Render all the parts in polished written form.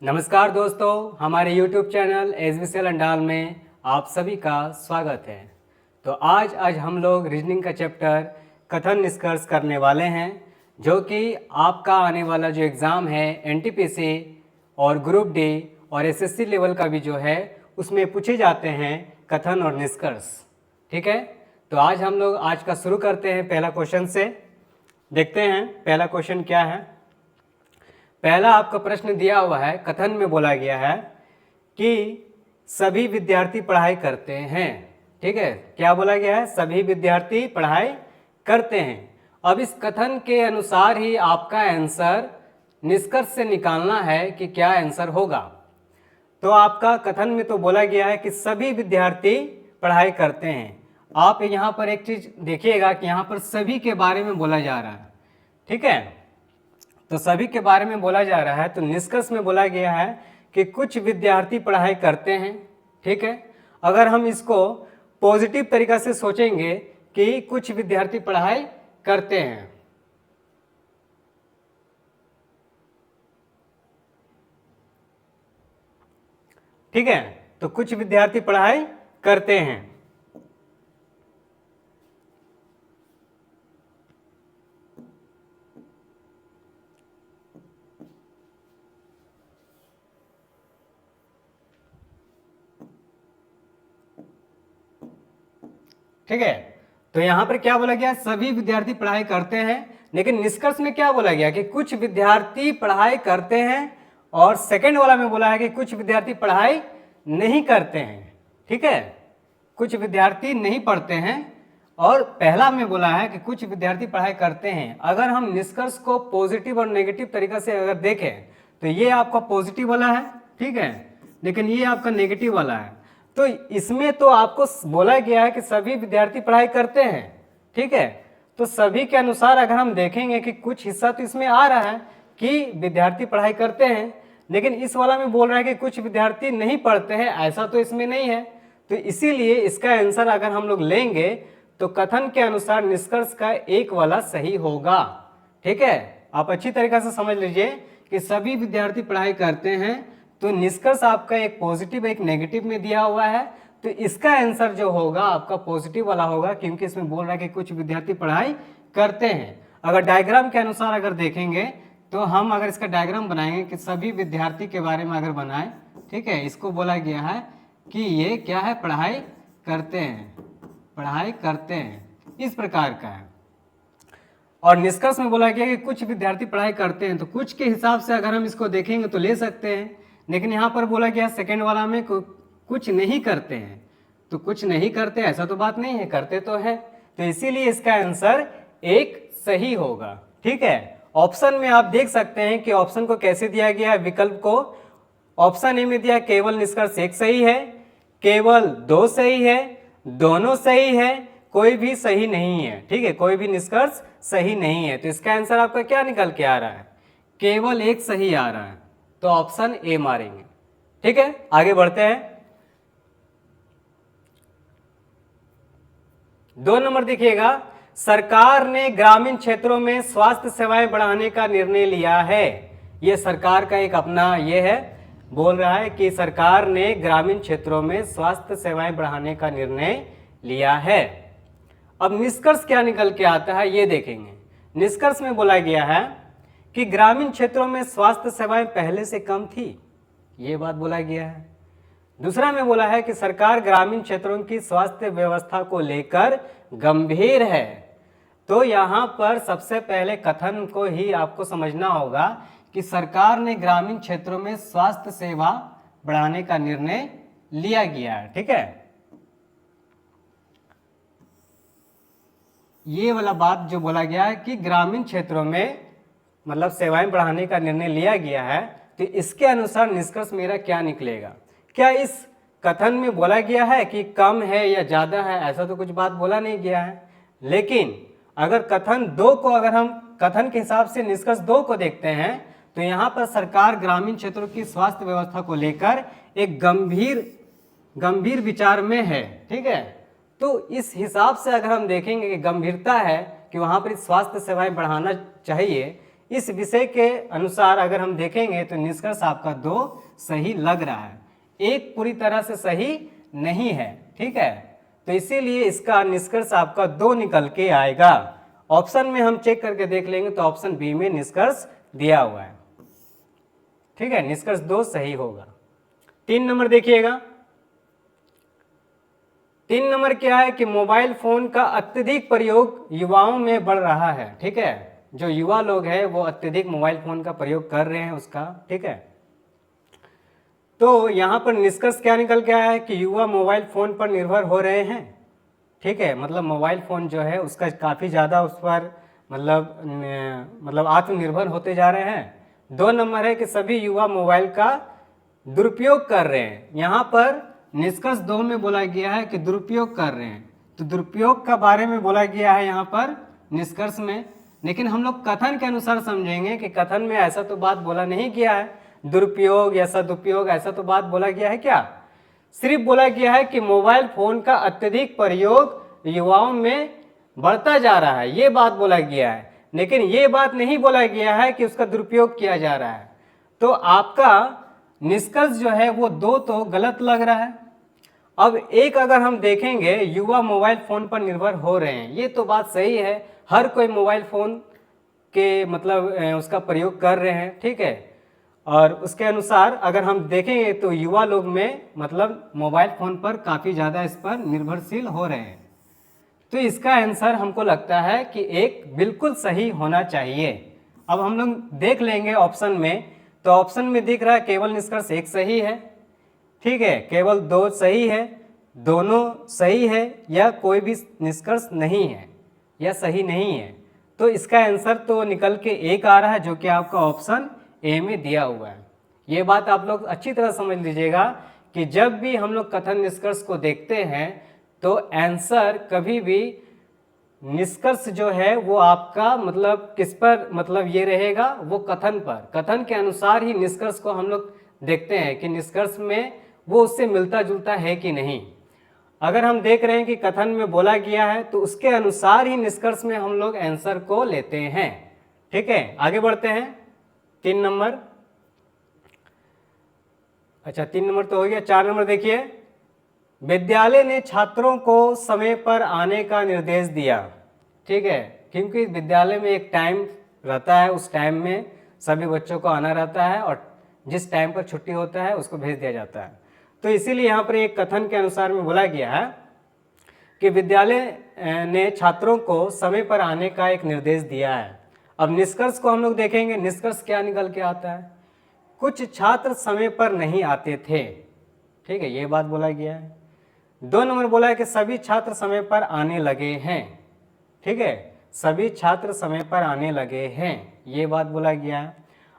नमस्कार दोस्तों, हमारे YouTube चैनल एसबीसीएल अंडाल में आप सभी का स्वागत है। तो आज हम लोग रीजनिंग का चैप्टर कथन निष्कर्ष करने वाले हैं, जो कि आपका आने वाला जो एग्ज़ाम है एनटीपीसी और ग्रुप डी और एसएससी लेवल का भी जो है उसमें पूछे जाते हैं कथन और निष्कर्ष। ठीक है, तो आज का शुरू करते हैं पहला क्वेश्चन से। देखते हैं पहला क्वेश्चन क्या है। पहला आपका प्रश्न दिया हुआ है, कथन में बोला गया है कि सभी विद्यार्थी पढ़ाई करते हैं। ठीक है, क्या बोला गया है? सभी विद्यार्थी पढ़ाई करते हैं। अब इस कथन के अनुसार ही आपका आंसर निष्कर्ष से निकालना है कि क्या आंसर होगा। तो आपका कथन में तो बोला गया है कि सभी विद्यार्थी पढ़ाई करते हैं। आप यहाँ पर एक चीज देखिएगा कि यहाँ पर सभी के बारे में बोला जा रहा है। ठीक है, तो सभी के बारे में बोला जा रहा है, तो निष्कर्ष में बोला गया है कि कुछ विद्यार्थी पढ़ाई करते हैं। ठीक है, अगर हम इसको पॉजिटिव तरीका से सोचेंगे कि कुछ विद्यार्थी पढ़ाई करते हैं, ठीक है, तो कुछ विद्यार्थी पढ़ाई करते हैं। ठीक है, तो यहां पर क्या बोला गया? सभी विद्यार्थी पढ़ाई करते हैं। लेकिन निष्कर्ष में क्या बोला गया कि कुछ विद्यार्थी पढ़ाई करते हैं, और सेकंड वाला में बोला है कि कुछ विद्यार्थी पढ़ाई नहीं करते हैं। ठीक है, कुछ विद्यार्थी नहीं पढ़ते हैं, और पहला में बोला है कि कुछ विद्यार्थी पढ़ाई करते हैं। अगर हम निष्कर्ष को पॉजिटिव और नेगेटिव तरीका से अगर देखें तो ये आपका पॉजिटिव वाला है, ठीक है, लेकिन ये आपका नेगेटिव वाला है। तो इसमें तो आपको बोला गया है कि सभी विद्यार्थी पढ़ाई करते हैं। ठीक है, तो सभी के अनुसार अगर हम देखेंगे कि कुछ हिस्सा तो इसमें आ रहा है कि विद्यार्थी पढ़ाई करते हैं, लेकिन इस वाला में बोल रहा है कि कुछ विद्यार्थी नहीं पढ़ते हैं, ऐसा तो इसमें नहीं है। तो इसीलिए इसका आंसर अगर हम लोग लेंगे तो कथन के अनुसार निष्कर्ष का एक वाला सही होगा। ठीक है, आप अच्छी तरीके से समझ लीजिए कि सभी विद्यार्थी पढ़ाई करते हैं, तो निष्कर्ष आपका एक पॉजिटिव एक नेगेटिव में दिया हुआ है, तो इसका आंसर जो होगा आपका पॉजिटिव वाला होगा, क्योंकि इसमें बोल रहा है कि कुछ विद्यार्थी पढ़ाई करते हैं। अगर डायग्राम के अनुसार अगर देखेंगे तो हम अगर इसका डायग्राम बनाएंगे कि सभी विद्यार्थी के बारे में अगर बनाए, ठीक है, इसको बोला गया है कि ये क्या है? पढ़ाई करते हैं, पढ़ाई करते हैं, इस प्रकार का है। और निष्कर्ष में बोला गया कि कुछ विद्यार्थी पढ़ाई करते हैं, तो कुछ के हिसाब से अगर हम इसको देखेंगे तो ले सकते हैं, लेकिन यहाँ पर बोला गया सेकंड वाला में कुछ नहीं करते हैं, तो कुछ नहीं करते ऐसा तो बात नहीं है, करते तो है, तो इसीलिए इसका आंसर एक सही होगा। ठीक है, ऑप्शन में आप देख सकते हैं कि ऑप्शन को कैसे दिया गया है, विकल्प को। ऑप्शन ए में दिया केवल निष्कर्ष एक सही है, केवल दो सही है, दोनों सही है, कोई भी सही नहीं है। ठीक है, कोई भी निष्कर्ष सही नहीं है, तो इसका आंसर आपका क्या निकल के आ रहा है? केवल एक सही आ रहा है, तो ऑप्शन ए मारेंगे। ठीक है, आगे बढ़ते हैं। 2 नंबर देखिएगा, सरकार ने ग्रामीण क्षेत्रों में स्वास्थ्य सेवाएं बढ़ाने का निर्णय लिया है। यह सरकार का एक अपना ये है, बोल रहा है कि सरकार ने ग्रामीण क्षेत्रों में स्वास्थ्य सेवाएं बढ़ाने का निर्णय लिया है। अब निष्कर्ष क्या निकल के आता है ये देखेंगे। निष्कर्ष में बोला गया है कि ग्रामीण क्षेत्रों में स्वास्थ्य सेवाएं पहले से कम थी, ये बात बोला गया है। दूसरा में बोला है कि सरकार ग्रामीण क्षेत्रों की स्वास्थ्य व्यवस्था को लेकर गंभीर है। तो यहाँ पर सबसे पहले कथन को ही आपको समझना होगा कि सरकार ने ग्रामीण क्षेत्रों में स्वास्थ्य सेवा बढ़ाने का निर्णय लिया गया है। ठीक है, ये वाला बात जो बोला गया है कि ग्रामीण क्षेत्रों में मतलब सेवाएं बढ़ाने का निर्णय लिया गया है, तो इसके अनुसार निष्कर्ष मेरा क्या निकलेगा? क्या इस कथन में बोला गया है कि कम है या ज़्यादा है? ऐसा तो कुछ बात बोला नहीं गया है। लेकिन अगर कथन 2 को अगर हम कथन के हिसाब से निष्कर्ष 2 को देखते हैं, तो यहाँ पर सरकार ग्रामीण क्षेत्रों की स्वास्थ्य व्यवस्था को लेकर एक गंभीर विचार में है। ठीक है, तो इस हिसाब से अगर हम देखेंगे कि गंभीरता है कि वहाँ पर स्वास्थ्य सेवाएं बढ़ाना चाहिए, इस विषय के अनुसार अगर हम देखेंगे तो निष्कर्ष आपका 2 सही लग रहा है, एक पूरी तरह से सही नहीं है। ठीक है, तो इसीलिए इसका निष्कर्ष आपका 2 निकल के आएगा। ऑप्शन में हम चेक करके देख लेंगे तो ऑप्शन बी में निष्कर्ष दिया हुआ है। ठीक है, निष्कर्ष 2 सही होगा। 3 नंबर देखिएगा। 3 नंबर क्या है कि मोबाइल फोन का अत्यधिक प्रयोग युवाओं में बढ़ रहा है। ठीक है, जो युवा लोग हैं वो अत्यधिक मोबाइल फोन का प्रयोग कर रहे हैं उसका। ठीक है, तो यहाँ पर निष्कर्ष क्या निकल के आया है कि युवा मोबाइल फोन पर निर्भर हो रहे हैं। ठीक है, मतलब मोबाइल फ़ोन जो है उसका काफ़ी ज़्यादा उस पर मतलब आत्मनिर्भर होते जा रहे हैं। 2 नंबर है कि सभी युवा मोबाइल का दुरुपयोग कर रहे हैं। यहाँ पर निष्कर्ष 2 में बोला गया है कि दुरुपयोग कर रहे हैं, तो दुरुपयोग का बारे में बोला गया है यहाँ पर निष्कर्ष में। लेकिन हम लोग कथन के अनुसार समझेंगे कि कथन में ऐसा तो बात बोला नहीं गया है, दुरुपयोग या सदुपयोग ऐसा तो बात बोला गया है क्या? सिर्फ बोला गया है कि मोबाइल फोन का अत्यधिक प्रयोग युवाओं में बढ़ता जा रहा है, ये बात बोला गया है। लेकिन ये बात नहीं बोला गया है कि उसका दुरुपयोग किया जा रहा है। तो आपका निष्कर्ष जो है वो 2 तो गलत लग रहा है। अब एक अगर हम देखेंगे युवा मोबाइल फोन पर निर्भर हो रहे हैं, ये तो बात सही है, हर कोई मोबाइल फोन के मतलब उसका प्रयोग कर रहे हैं। ठीक है, और उसके अनुसार अगर हम देखेंगे तो युवा लोग में मतलब मोबाइल फ़ोन पर काफ़ी ज़्यादा इस पर निर्भरशील हो रहे हैं। तो इसका आंसर हमको लगता है कि एक बिल्कुल सही होना चाहिए। अब हम लोग देख लेंगे ऑप्शन में, तो ऑप्शन में दिख रहा है केवल निष्कर्ष 1 सही है। ठीक है, केवल 2 सही है, दोनों सही है, या कोई भी निष्कर्ष नहीं है या सही नहीं है। तो इसका आंसर तो निकल के 1 आ रहा है, जो कि आपका ऑप्शन ए में दिया हुआ है। ये बात आप लोग अच्छी तरह समझ लीजिएगा कि जब भी हम लोग कथन निष्कर्ष को देखते हैं तो आंसर कभी भी निष्कर्ष जो है वो आपका मतलब किस पर मतलब ये रहेगा, वो कथन पर, कथन के अनुसार ही निष्कर्ष को हम लोग देखते हैं कि निष्कर्ष में वो उससे मिलता जुलता है कि नहीं। अगर हम देख रहे हैं कि कथन में बोला गया है तो उसके अनुसार ही निष्कर्ष में हम लोग आंसर को लेते हैं। ठीक है, आगे बढ़ते हैं। 3 नंबर, अच्छा 3 नंबर तो हो गया। 4 नंबर देखिए, विद्यालय ने छात्रों को समय पर आने का निर्देश दिया। ठीक है, क्योंकि विद्यालय में एक टाइम रहता है, उस टाइम में सभी बच्चों को आना रहता है और जिस टाइम पर छुट्टी होता है उसको भेज दिया जाता है। तो इसीलिए यहाँ पर एक कथन के अनुसार में बोला गया है कि विद्यालय ने छात्रों को समय पर आने का एक निर्देश दिया है। अब निष्कर्ष को हम लोग देखेंगे, निष्कर्ष क्या निकल के आता है, कुछ छात्र समय पर नहीं आते थे। ठीक है, ये बात बोला गया है। 2 नंबर बोला है कि सभी छात्र समय पर आने लगे हैं। ठीक है, सभी छात्र समय पर आने लगे हैं, ये बात बोला गया है।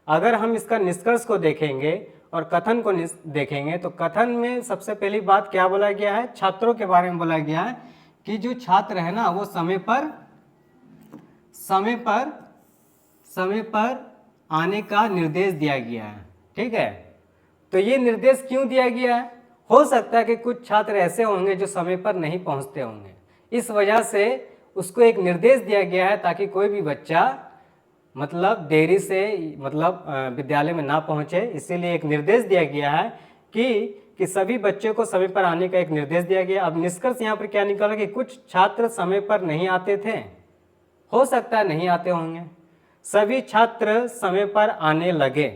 अगर हम इसका निष्कर्ष को देखेंगे और कथन को देखेंगे तो कथन में सबसे पहली बात क्या बोला गया है, छात्रों के बारे में बोला गया है कि जो छात्र है ना वो समय पर आने का निर्देश दिया गया है। ठीक है, तो ये निर्देश क्यों दिया गया है, हो सकता है कि कुछ छात्र ऐसे होंगे जो समय पर नहीं पहुंचते होंगे, इस वजह से उसको एक निर्देश दिया गया है ताकि कोई भी बच्चा मतलब देरी से मतलब विद्यालय में ना पहुंचे। इसीलिए एक निर्देश दिया गया है कि सभी बच्चों को समय पर आने का एक निर्देश दिया गया। अब निष्कर्ष यहाँ पर क्या निकला कि कुछ छात्र समय पर नहीं आते थे, हो सकता है नहीं आते होंगे, सभी छात्र समय पर आने लगे।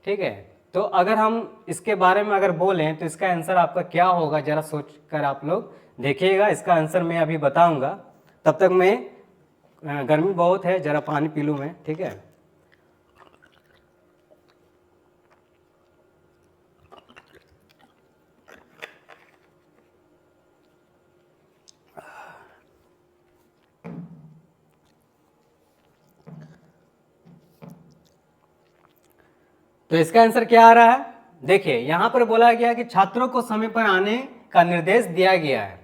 ठीक है, तो अगर हम इसके बारे में अगर बोलें तो इसका आंसर आपका क्या होगा, जरा सोच कर आप लोग देखिएगा। इसका आंसर मैं अभी बताऊंगा, तब तक मैं गर्मी बहुत है, जरा पानी पी लूँ मैं। ठीक है, तो इसका आंसर क्या आ रहा है, देखिए यहाँ पर बोला गया कि छात्रों को समय पर आने का निर्देश दिया गया है।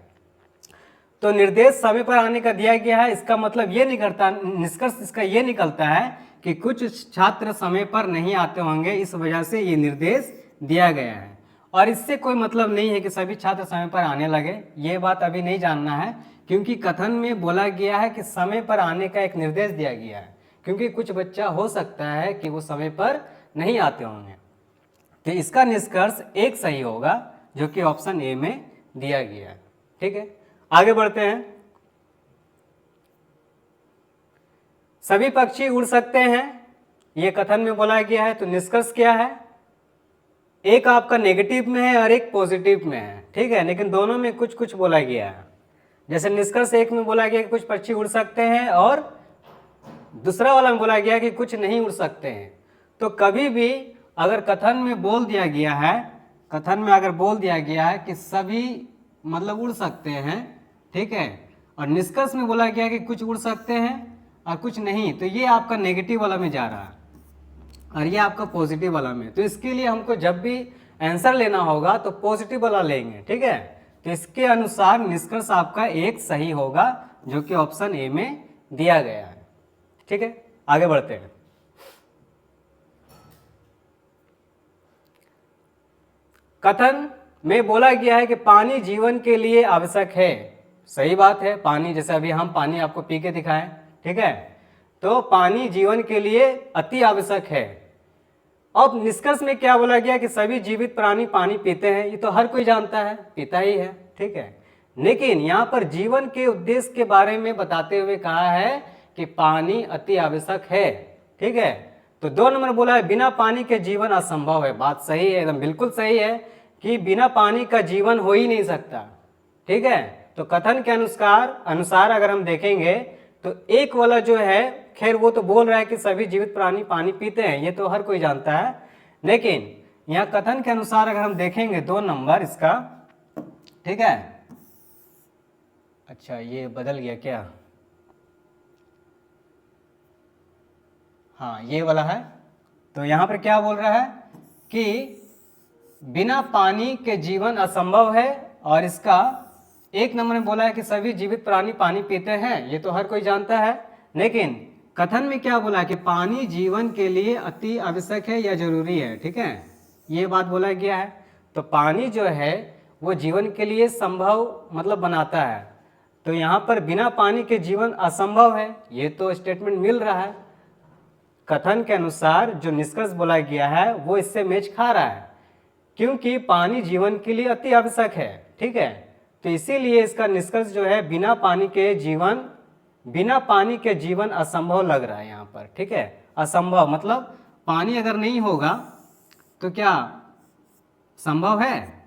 तो निर्देश समय पर आने का दिया गया है, इसका मतलब ये निकलता, निष्कर्ष इसका ये निकलता है कि कुछ छात्र समय पर नहीं आते होंगे, इस वजह से ये निर्देश दिया गया है। और इससे कोई मतलब नहीं है कि सभी छात्र समय पर आने लगे, ये बात अभी नहीं जानना है, क्योंकि कथन में बोला गया है कि समय पर आने का एक निर्देश दिया गया है। क्योंकि कुछ बच्चा हो सकता है कि वो समय पर नहीं आते होंगे। तो इसका निष्कर्ष एक सही होगा, जो कि ऑप्शन ए में दिया गया है। ठीक है, आगे बढ़ते हैं। सभी पक्षी उड़ सकते हैं, ये कथन में बोला गया है। तो निष्कर्ष क्या है? एक आपका नेगेटिव में है और एक पॉजिटिव में है। ठीक है, लेकिन दोनों में कुछ कुछ बोला गया है। जैसे निष्कर्ष एक में बोला गया कि कुछ पक्षी उड़ सकते हैं और दूसरा वाला में बोला गया कि कुछ नहीं उड़ सकते हैं। तो कभी भी अगर कथन में बोल दिया गया है, कथन में अगर बोल दिया गया है कि सभी मतलब उड़ सकते हैं, ठीक है, और निष्कर्ष में बोला गया कि कुछ उड़ सकते हैं और कुछ नहीं, तो ये आपका नेगेटिव वाला में जा रहा है और ये आपका पॉजिटिव वाला में। तो इसके लिए हमको जब भी आंसर लेना होगा तो पॉजिटिव वाला लेंगे। ठीक है, तो इसके अनुसार निष्कर्ष आपका एक सही होगा, जो कि ऑप्शन ए में दिया गया है। ठीक है, आगे बढ़ते हैं। कथन में बोला गया है कि पानी जीवन के लिए आवश्यक है। सही बात है, पानी, जैसे अभी हम पानी आपको पी के दिखाएं, ठीक है, तो पानी जीवन के लिए अति आवश्यक है। अब निष्कर्ष में क्या बोला गया कि सभी जीवित प्राणी पानी पीते हैं, ये तो हर कोई जानता है, पीता ही है। ठीक है, लेकिन यहाँ पर जीवन के उद्देश्य के बारे में बताते हुए कहा है कि पानी अति आवश्यक है। ठीक है, तो 2 नंबर बोला है बिना पानी के जीवन असंभव है। बात सही है, एकदम बिल्कुल सही है कि बिना पानी का जीवन हो ही नहीं सकता। ठीक है, तो कथन के अनुसार अगर हम देखेंगे तो एक वाला जो है, खैर वो तो बोल रहा है कि सभी जीवित प्राणी पानी पीते हैं, ये तो हर कोई जानता है, लेकिन यहाँ कथन के अनुसार अगर हम देखेंगे 2 नंबर इसका, ठीक है, अच्छा ये बदल गया क्या, हाँ ये वाला है। तो यहाँ पर क्या बोल रहा है कि बिना पानी के जीवन असंभव है, और इसका 1 नंबर में बोला है कि सभी जीवित प्राणी पानी पीते हैं, ये तो हर कोई जानता है, लेकिन कथन में क्या बोला कि पानी जीवन के लिए अति आवश्यक है या जरूरी है। ठीक है, ये बात बोला गया है। तो पानी जो है वो जीवन के लिए संभव मतलब बनाता है। तो यहाँ पर बिना पानी के जीवन असंभव है, ये तो स्टेटमेंट मिल रहा है। कथन के अनुसार जो निष्कर्ष बोला गया है वो इससे मैच खा रहा है, क्योंकि पानी जीवन के लिए अति आवश्यक है। ठीक है, तो इसीलिए इसका निष्कर्ष जो है बिना पानी के जीवन असंभव लग रहा है यहाँ पर। ठीक है, असंभव मतलब पानी अगर नहीं होगा तो क्या संभव है?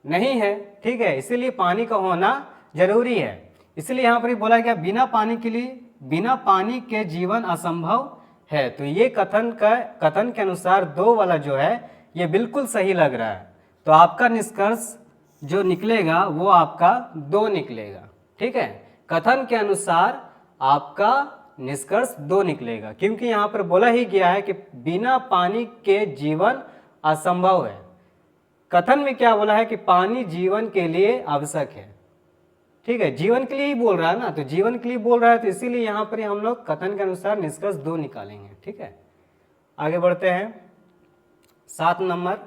नहीं है। ठीक है, इसीलिए पानी का होना जरूरी है। इसलिए यहाँ पर बोला गया बिना पानी के जीवन असंभव है। तो ये कथन के अनुसार 2 वाला जो है ये बिल्कुल सही लग रहा है। तो आपका निष्कर्ष जो निकलेगा वो आपका 2 निकलेगा। ठीक है, कथन के अनुसार आपका निष्कर्ष 2 निकलेगा, क्योंकि यहाँ पर बोला ही गया है कि बिना पानी के जीवन असंभव है। कथन में क्या बोला है कि पानी जीवन के लिए आवश्यक है। ठीक है, जीवन के लिए ही बोल रहा है ना, तो जीवन के लिए बोल रहा है, तो इसीलिए यहाँ पर हम लोग कथन के अनुसार निष्कर्ष 2 निकालेंगे। ठीक है, आगे बढ़ते हैं। 7 नंबर,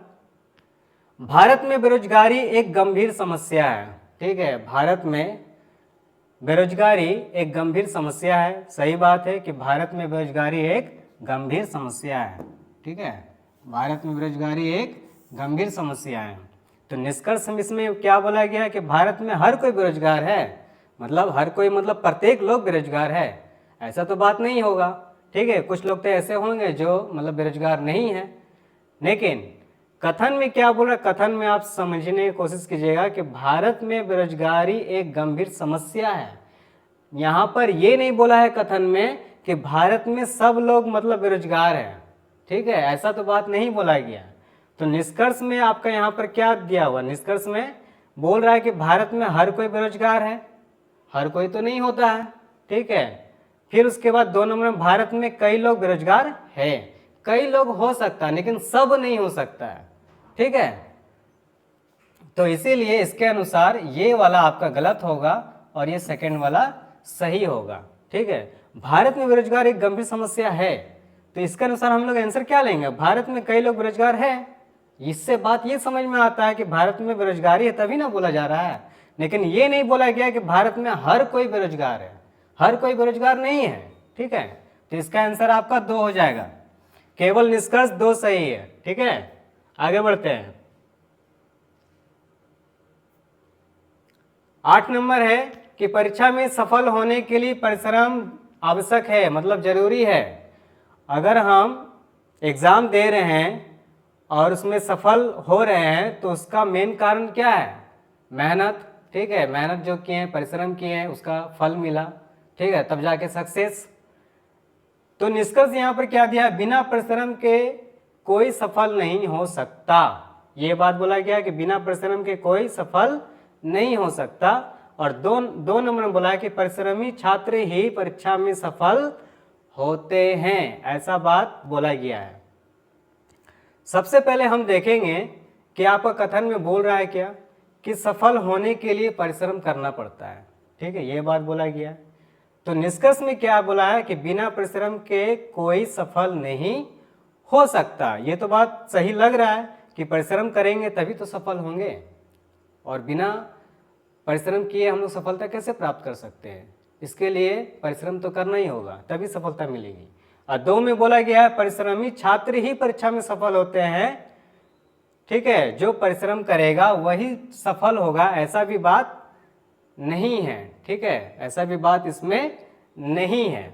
भारत में बेरोजगारी एक गंभीर समस्या है। ठीक है, भारत में बेरोजगारी एक गंभीर समस्या है। सही बात है कि भारत में बेरोजगारी एक गंभीर समस्या है। ठीक है, भारत में बेरोजगारी एक गंभीर समस्या है। तो निष्कर्ष इसमें क्या बोला गया है कि भारत में हर कोई बेरोजगार है, मतलब हर कोई मतलब प्रत्येक लोग बेरोजगार है, ऐसा तो बात नहीं होगा। ठीक है, कुछ लोग तो ऐसे होंगे जो मतलब बेरोजगार नहीं है। लेकिन कथन में क्या बोल रहा है, कथन में आप समझने की कोशिश कीजिएगा कि भारत में बेरोजगारी एक गंभीर समस्या है। यहाँ पर ये नहीं बोला है कथन में कि भारत में सब लोग मतलब बेरोजगार है। ठीक है, ऐसा तो बात नहीं बोला गया। तो निष्कर्ष में आपका यहाँ पर क्या दिया हुआ, निष्कर्ष में बोल रहा है कि भारत में हर कोई बेरोजगार है, हर कोई तो नहीं होता है। ठीक है, फिर उसके बाद 2 नंबर में भारत में कई लोग बेरोजगार है, कई लोग हो सकता है लेकिन सब नहीं हो सकता है। ठीक है, तो इसीलिए इसके अनुसार ये वाला आपका गलत होगा और ये सेकंड वाला सही होगा। ठीक है, भारत में बेरोजगार एक गंभीर समस्या है, तो इसके अनुसार हम लोग आंसर क्या लेंगे, भारत में कई लोग बेरोजगार है। इससे बात ये समझ में आता है कि भारत में बेरोजगारी है तभी ना बोला जा रहा है, लेकिन ये नहीं बोला गया कि भारत में हर कोई बेरोजगार है। हर कोई बेरोजगार नहीं है। ठीक है, तो इसका आंसर आपका 2 हो जाएगा। केवल निष्कर्ष 2 सही है। ठीक है, आगे बढ़ते हैं। 8 नंबर है कि परीक्षा में सफल होने के लिए परिश्रम आवश्यक है, मतलब जरूरी है। अगर हम एग्जाम दे रहे हैं और उसमें सफल हो रहे हैं तो उसका मेन कारण क्या है? मेहनत। ठीक है, मेहनत जो किए हैं, परिश्रम किए हैं, उसका फल मिला। ठीक है, तब जाके सक्सेस। तो निष्कर्ष यहाँ पर क्या दिया है? बिना परिश्रम के कोई सफल नहीं हो सकता। ये बात बोला गया कि बिना परिश्रम के कोई सफल नहीं हो सकता। और दो नंबर में बोला है कि परिश्रमी छात्र ही परीक्षा में सफल होते हैं, ऐसा बात बोला गया है। सबसे पहले हम देखेंगे कि आपका कथन में बोल रहा है क्या कि सफल होने के लिए परिश्रम करना पड़ता है। ठीक है, ये बात बोला गया। तो निष्कर्ष में क्या बोला है कि बिना परिश्रम के कोई सफल नहीं हो सकता। ये तो बात सही लग रहा है कि परिश्रम करेंगे तभी तो सफल होंगे, और बिना परिश्रम किए हम लोग सफलता कैसे प्राप्त कर सकते हैं? इसके लिए परिश्रम तो करना ही होगा, तभी सफलता मिलेगी। और 2 में बोला गया है परिश्रमी छात्र ही परीक्षा में सफल होते हैं। ठीक है, जो परिश्रम करेगा वही सफल होगा, ऐसा भी बात नहीं है। ठीक है, ऐसा भी बात इसमें नहीं है,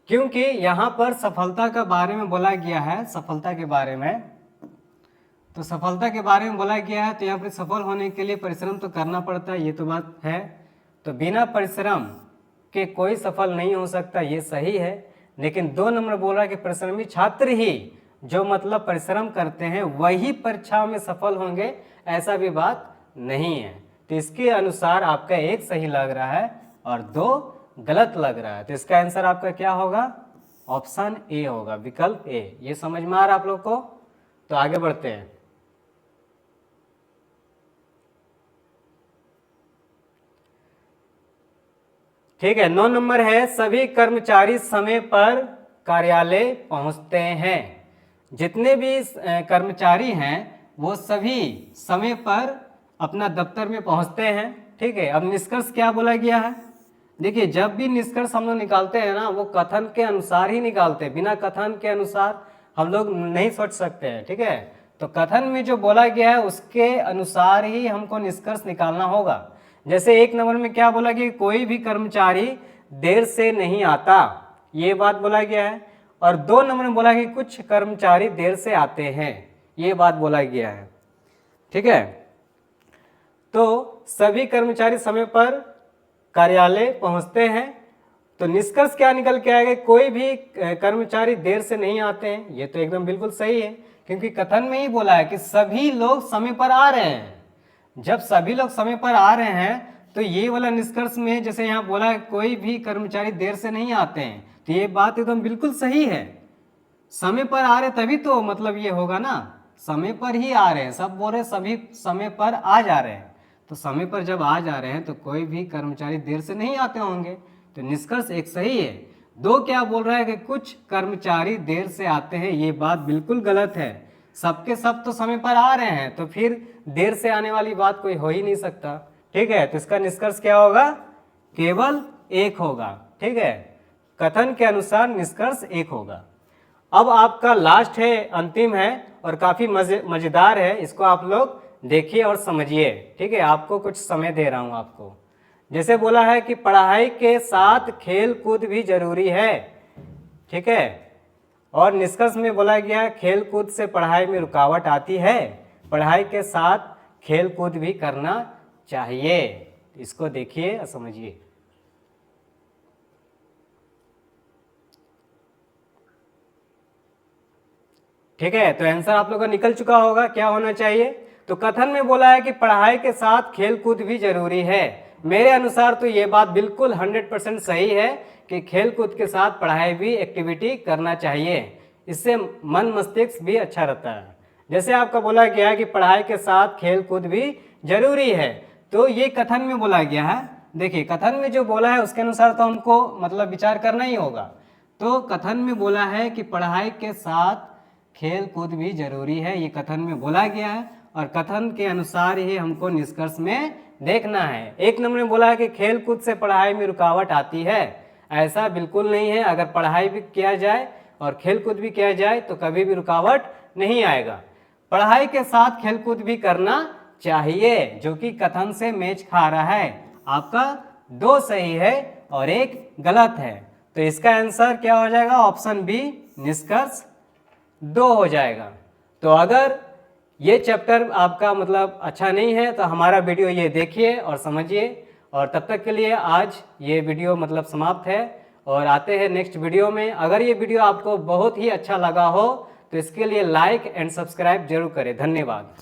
क्योंकि यहां पर सफलता के बारे में बोला गया है। सफलता के बारे में, तो सफलता के बारे में बोला गया है, तो यहाँ पर सफल होने के लिए परिश्रम तो करना पड़ता है, ये तो बात है। तो बिना परिश्रम के कोई सफल नहीं हो सकता, ये सही है। लेकिन 2 नंबर बोल रहा है कि परिश्रमी छात्र ही, जो मतलब परिश्रम करते हैं वही परीक्षा में सफल होंगे, ऐसा भी बात नहीं है। तो इसके अनुसार आपका 1 सही लग रहा है और 2 गलत लग रहा है। तो इसका आंसर आपका क्या होगा? ऑप्शन ए होगा, विकल्प ए। ये समझ में आ रहा है आप लोग को? तो आगे बढ़ते हैं। ठीक है, 9 नंबर है सभी कर्मचारी समय पर कार्यालय पहुंचते हैं। जितने भी कर्मचारी हैं वो सभी समय पर अपना दफ्तर में पहुंचते हैं। ठीक है, अब निष्कर्ष क्या बोला गया है? देखिए, जब भी निष्कर्ष हम लोग निकालते हैं ना, वो कथन के अनुसार ही निकालते हैं, बिना कथन के अनुसार हम लोग नहीं सोच सकते हैं। ठीक है, तो कथन में जो बोला गया है उसके अनुसार ही हमको निष्कर्ष निकालना होगा। जैसे 1 नंबर में क्या बोला गया? कोई भी कर्मचारी देर से नहीं आता, ये बात बोला गया है। और 2 नंबर में बोला कि कुछ कर्मचारी देर से आते हैं, ये बात बोला गया है। ठीक है, तो सभी कर्मचारी समय पर कार्यालय पहुंचते हैं। तो निष्कर्ष क्या निकल के आएगा? कोई भी कर्मचारी देर से नहीं आते हैं, ये तो एकदम बिल्कुल सही है, क्योंकि कथन में ही बोला है कि सभी लोग समय पर आ रहे हैं। जब सभी लोग समय पर आ रहे हैं तो ये वाला निष्कर्ष में जैसे यहाँ बोला है कोई भी कर्मचारी देर से नहीं आते हैं, तो ये बात एकदम बिल्कुल सही है। समय पर आ रहे तभी तो मतलब ये होगा ना, समय पर ही आ रहे हैं, सब बोल रहे सभी समय पर आ जा रहे हैं। तो समय पर जब आ जा रहे हैं तो कोई भी कर्मचारी देर से नहीं आते होंगे, तो निष्कर्ष 1 सही है। 2 क्या बोल रहा है कि कुछ कर्मचारी देर से आते हैं, ये बात बिल्कुल गलत है। सबके सब तो समय पर आ रहे हैं, तो फिर देर से आने वाली बात कोई हो ही नहीं सकता। ठीक है, तो इसका निष्कर्ष क्या होगा? केवल 1 होगा। ठीक है, कथन के अनुसार निष्कर्ष 1 होगा। अब आपका लास्ट है, अंतिम है और काफी मजेदार है, इसको आप लोग देखिए और समझिए। ठीक है, आपको कुछ समय दे रहा हूं आपको। जैसे बोला है कि पढ़ाई के साथ खेल कूद भी जरूरी है। ठीक है, और निष्कर्ष में बोला गया खेल कूद से पढ़ाई में रुकावट आती है, पढ़ाई के साथ खेल कूद भी करना चाहिए। इसको देखिए और समझिए। ठीक है, तो आंसर आप लोग का निकल चुका होगा, क्या होना चाहिए? तो कथन में बोला है कि पढ़ाई के साथ खेल कूद भी जरूरी है। मेरे अनुसार तो ये बात बिल्कुल 100% सही है कि खेल कूद के साथ पढ़ाई भी एक्टिविटी करना चाहिए, इससे मन मस्तिष्क भी अच्छा रहता है। जैसे आपका बोला गया है कि पढ़ाई के साथ खेल कूद भी जरूरी है, तो ये कथन में बोला गया है। देखिए, कथन में जो बोला है उसके अनुसार तो हमको मतलब विचार करना ही होगा। तो कथन में बोला है कि पढ़ाई के साथ खेल कूद भी जरूरी है, ये कथन में बोला गया है, और कथन के अनुसार ही हमको निष्कर्ष में देखना है। 1 नंबर में बोला है कि खेल कूद से पढ़ाई में रुकावट आती है, ऐसा बिल्कुल नहीं है। अगर पढ़ाई भी किया जाए और खेलकूद भी किया जाए तो कभी भी रुकावट नहीं आएगा। पढ़ाई के साथ खेलकूद भी करना चाहिए, जो कि कथन से मेच खा रहा है। आपका 2 सही है और 1 गलत है, तो इसका आंसर क्या हो जाएगा? ऑप्शन बी निष्कर्ष 2 हो जाएगा। तो अगर ये चैप्टर आपका मतलब अच्छा नहीं है तो हमारा वीडियो ये देखिए और समझिए। और तब तक के लिए आज ये वीडियो मतलब समाप्त है और आते हैं नेक्स्ट वीडियो में। अगर ये वीडियो आपको बहुत ही अच्छा लगा हो तो इसके लिए लाइक एंड सब्सक्राइब जरूर करें। धन्यवाद।